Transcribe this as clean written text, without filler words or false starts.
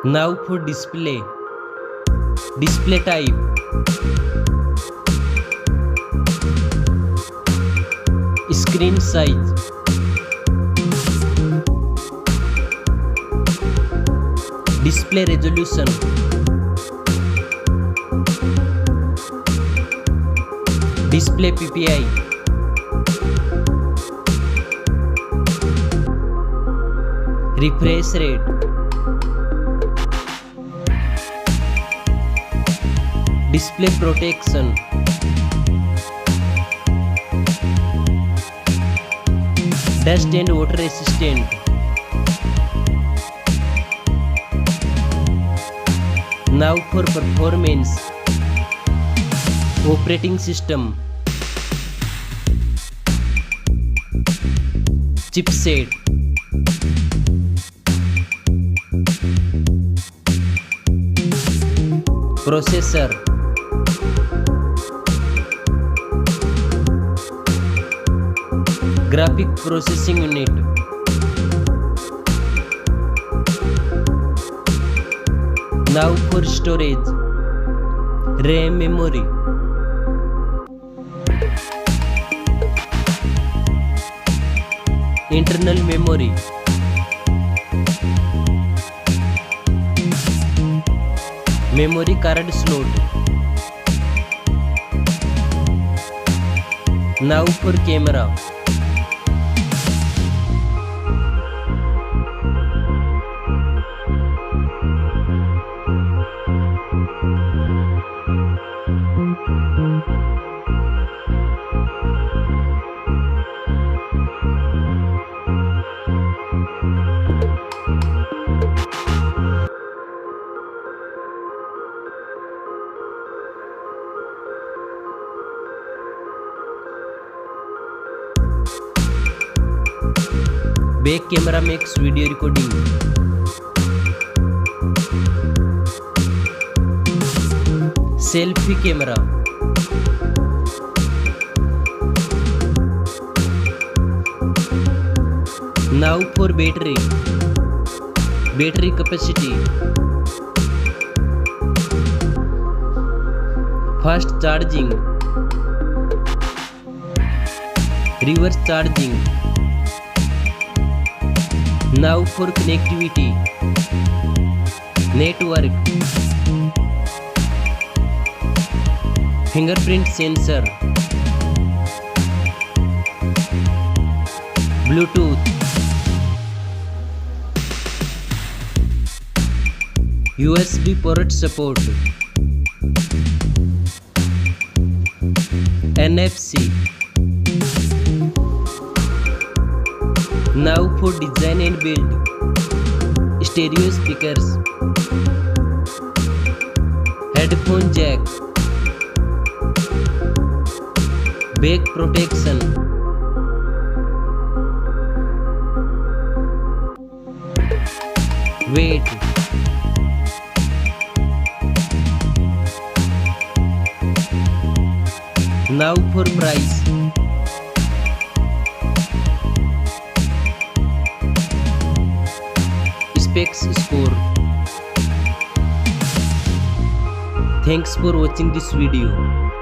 Now for display type, screen size, display resolution, display PPI, refresh rate, display protection, dust and water resistant, now for performance, operating system, chipset, processor, graphic processing unit, now for storage, RAM memory, internal memory, memory card slot, now for camera, back camera makes video recording, selfie camera, now for battery capacity, fast charging, reverse charging, now for connectivity, network, fingerprint sensor, Bluetooth, USB port support, NFC. Now for design and build, stereo speakers, headphone jack, back protection, weight, now for price, specs score. Thanks for watching this video.